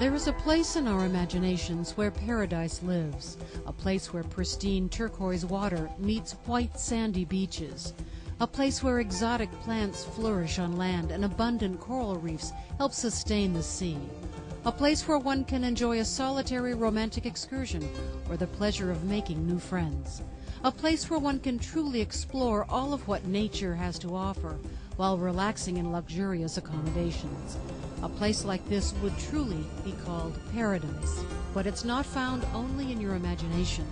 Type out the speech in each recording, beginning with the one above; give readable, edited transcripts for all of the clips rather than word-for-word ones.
There is a place in our imaginations where paradise lives, a place where pristine turquoise water meets white sandy beaches, a place where exotic plants flourish on land and abundant coral reefs help sustain the sea, a place where one can enjoy a solitary romantic excursion or the pleasure of making new friends, a place where one can truly explore all of what nature has to offer while relaxing in luxurious accommodations. A place like this would truly be called paradise. But it's not found only in your imagination.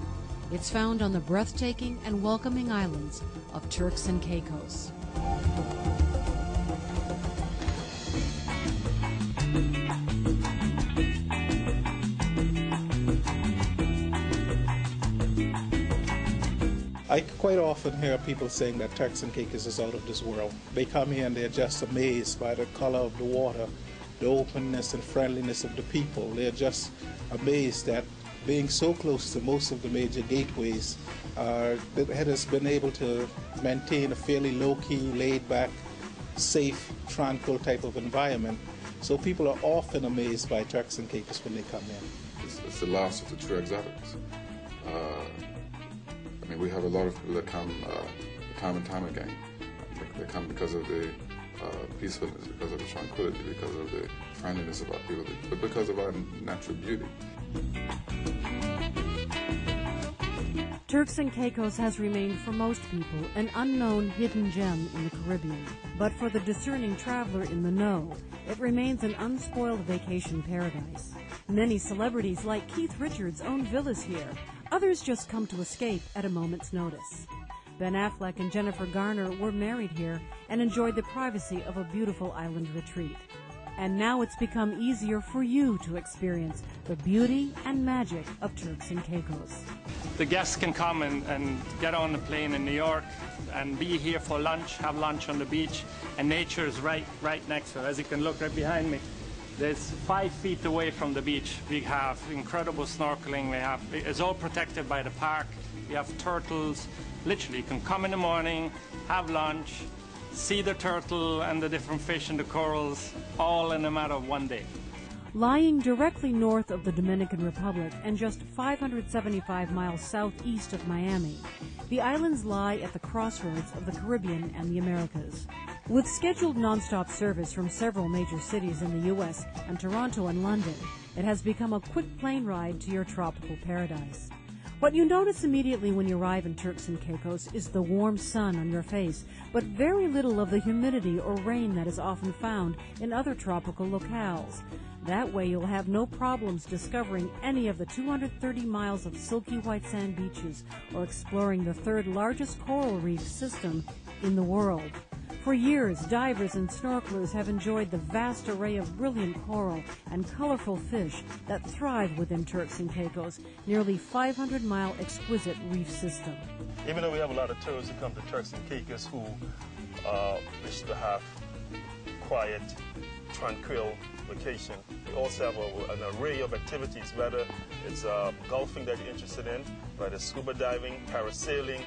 It's found on the breathtaking and welcoming islands of Turks and Caicos. I quite often hear people saying that Turks and Caicos is out of this world. They come here and they're just amazed by the color of the water, the openness and friendliness of the people. They're just amazed that being so close to most of the major gateways, it has been able to maintain a fairly low-key, laid-back, safe, tranquil type of environment. So people are often amazed by Turks and Caicos when they come in. It's the last of the true exotics. I mean, we have a lot of people that come time and time again. They come because of the peacefulness, because of the tranquility, because of the friendliness of our people, but because of our natural beauty. Turks and Caicos has remained for most people an unknown hidden gem in the Caribbean. But for the discerning traveler in the know, it remains an unspoiled vacation paradise. Many celebrities like Keith Richards own villas here. Others just come to escape at a moment's notice. Ben Affleck and Jennifer Garner were married here and enjoyed the privacy of a beautiful island retreat. And now it's become easier for you to experience the beauty and magic of Turks and Caicos. The guests can come and get on the plane in New York and be here for lunch, have lunch on the beach, and nature is right next to it. As you can look right behind me, there's 5 feet away from the beach. We have incredible snorkeling. It's all protected by the park. We have turtles. Literally, you can come in the morning, have lunch, see the turtle and the different fish and the corals, all in a matter of one day. Lying directly north of the Dominican Republic and just 575 miles southeast of Miami, the islands lie at the crossroads of the Caribbean and the Americas. With scheduled nonstop service from several major cities in the U.S. and Toronto and London, it has become a quick plane ride to your tropical paradise. What you notice immediately when you arrive in Turks and Caicos is the warm sun on your face, but very little of the humidity or rain that is often found in other tropical locales. That way you'll have no problems discovering any of the 230 miles of silky white sand beaches or exploring the third largest coral reef system in the world. For years, divers and snorkelers have enjoyed the vast array of brilliant coral and colorful fish that thrive within Turks and Caicos' nearly 500-mile exquisite reef system. Even though we have a lot of tourists who come to Turks and Caicos who wish to have quiet, tranquil vacation, we also have an array of activities, whether it's golfing that you're interested in, whether it's scuba diving, parasailing,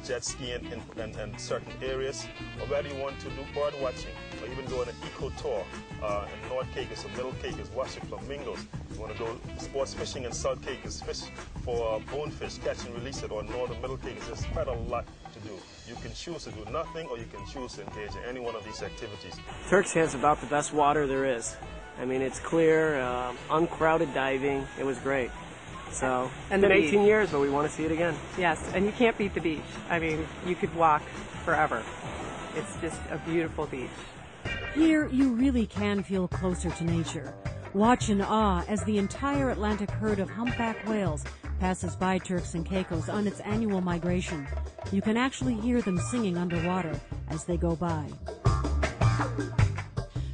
jet skiing in certain areas, or whether you want to do bird watching, or even go on an eco tour in North Caicos or Middle Caicos, watching flamingos. You want to go sports fishing in South Caicos, fish for bonefish, catch and release it, or Northern Middle Caicos. There's quite a lot to do. You can choose to do nothing, or you can choose to engage in any one of these activities. Turks has about the best water there is. I mean, it's clear, uncrowded diving. It was great. So, and it's been the 18 years, but we want to see it again. Yes, and you can't beat the beach. I mean, you could walk forever. It's just a beautiful beach. Here, you really can feel closer to nature. Watch in awe as the entire Atlantic herd of humpback whales passes by Turks and Caicos on its annual migration. You can actually hear them singing underwater as they go by.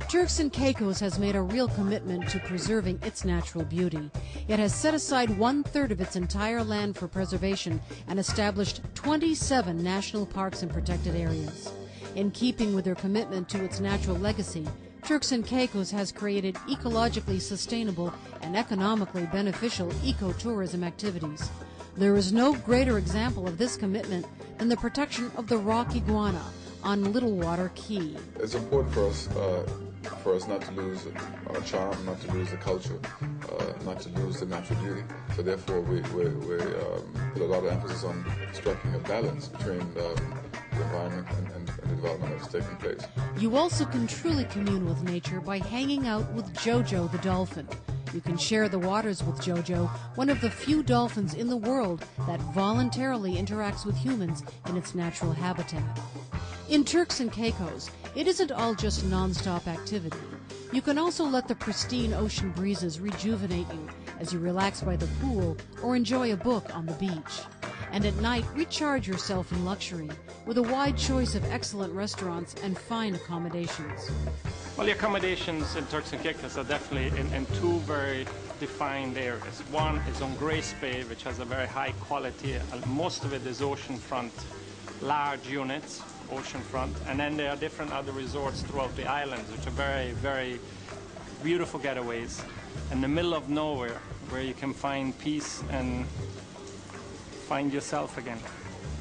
Turks and Caicos has made a real commitment to preserving its natural beauty. It has set aside 1/3 of its entire land for preservation and established 27 national parks and protected areas. In keeping with their commitment to its natural legacy, Turks and Caicos has created ecologically sustainable and economically beneficial ecotourism activities. There is no greater example of this commitment than the protection of the rock iguana on Little Water Key. It's important for us for us not to lose our charm, not to lose the culture, not to lose the natural beauty. So therefore we put a lot of emphasis on striking a balance between the environment and the development that's taking place. You also can truly commune with nature by hanging out with Jojo the dolphin. You can share the waters with Jojo, one of the few dolphins in the world that voluntarily interacts with humans in its natural habitat. In Turks and Caicos, it isn't all just non-stop activity. You can also let the pristine ocean breezes rejuvenate you as you relax by the pool or enjoy a book on the beach. And at night, recharge yourself in luxury with a wide choice of excellent restaurants and fine accommodations. Well, the accommodations in Turks and Caicos are definitely in two very defined areas. One is on Grace Bay, which has a very high quality, and most of it is oceanfront, large units, oceanfront, and then there are different other resorts throughout the islands, which are very, very beautiful getaways in the middle of nowhere, where you can find peace and find yourself again.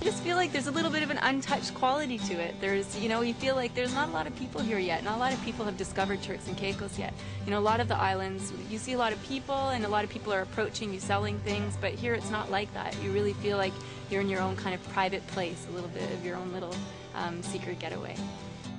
I just feel like there's a little bit of an untouched quality to it. You feel like there's not a lot of people here yet. Not a lot of people have discovered Turks and Caicos yet. A lot of the islands, you see a lot of people, and a lot of people are approaching you selling things, but here it's not like that. You really feel like you're in your own kind of private place, a little bit of your own little secret getaway.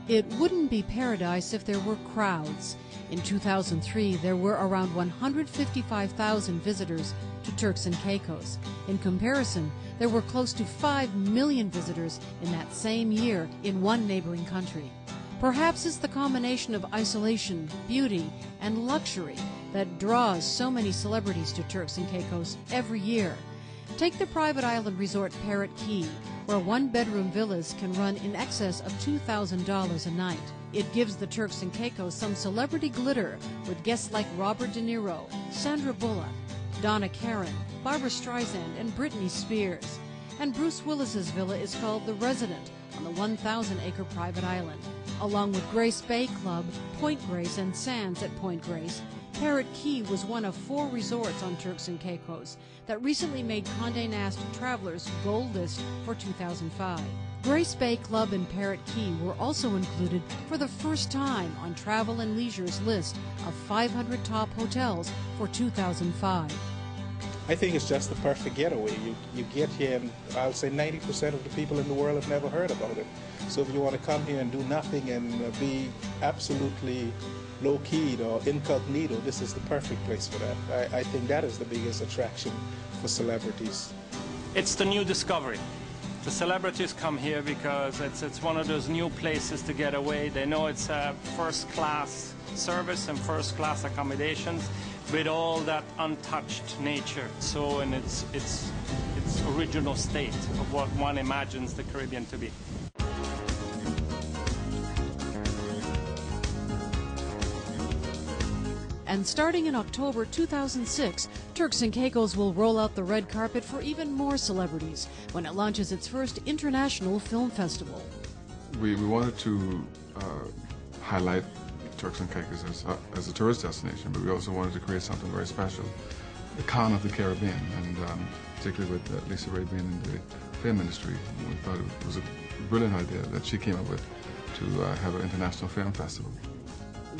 It wouldn't be paradise if there were crowds. In 2003, there were around 155,000 visitors to Turks and Caicos. In comparison, there were close to 5 million visitors in that same year in one neighboring country. Perhaps it's the combination of isolation, beauty, and luxury that draws so many celebrities to Turks and Caicos every year. Take the private island resort Parrot Key, where one-bedroom villas can run in excess of $2,000 a night. It gives the Turks and Caicos some celebrity glitter with guests like Robert De Niro, Sandra Bullock, Donna Karan, Barbra Streisand, and Britney Spears. And Bruce Willis's villa is called The Resident on the 1,000-acre private island. Along with Grace Bay Club, Point Grace, and Sands at Point Grace, Parrot Key was one of 4 resorts on Turks and Caicos that recently made Condé Nast Traveler's Gold List for 2005. Grace Bay Club and Parrot Key were also included for the first time on Travel + Leisure's list of 500 top hotels for 2005. I think it's just the perfect getaway. You get here, and I'll say 90% of the people in the world have never heard about it. So if you want to come here and do nothing and be absolutely low-keyed or incognito, this is the perfect place for that. I think that is the biggest attraction for celebrities. It's the new discovery. The celebrities come here because it's one of those new places to get away. They know it's a first-class service and first-class accommodations with all that untouched nature, so in its original state of what one imagines the Caribbean to be. And starting in October 2006, Turks and Caicos will roll out the red carpet for even more celebrities when it launches its first international film festival. We wanted to highlight Turks and Caicos as a tourist destination, but we also wanted to create something very special, the Con of the Caribbean, and particularly with Lisa Ray being in the film industry, we thought it was a brilliant idea that she came up with to have an international film festival.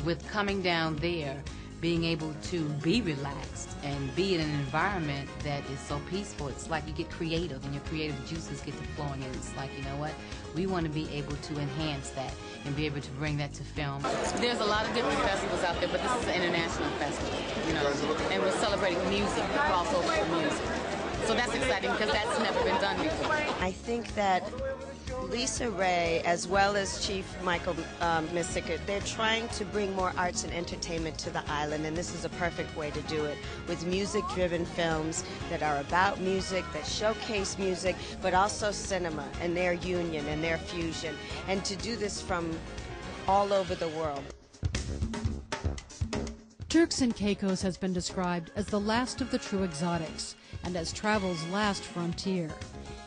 With coming down there, being able to be relaxed and be in an environment that is so peaceful, it's like you get creative and your creative juices get to flowing, and it's like, you know what, we want to be able to enhance that and be able to bring that to film. There's a lot of different festivals out there, but this is an international festival, and we're celebrating music, the crossover for music. So that's exciting because that's never been done before. I think that Lisa Ray, as well as Chief Michael Missick, they're trying to bring more arts and entertainment to the island, and this is a perfect way to do it, with music-driven films that are about music, that showcase music, but also cinema and their union and their fusion, and to do this from all over the world. Turks and Caicos has been described as the last of the true exotics and as travel's last frontier.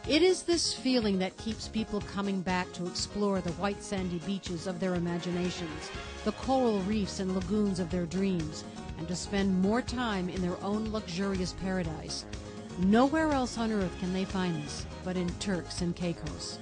It is this feeling that keeps people coming back to explore the white sandy beaches of their imaginations, the coral reefs and lagoons of their dreams, and to spend more time in their own luxurious paradise. Nowhere else on earth can they find this but in Turks and Caicos.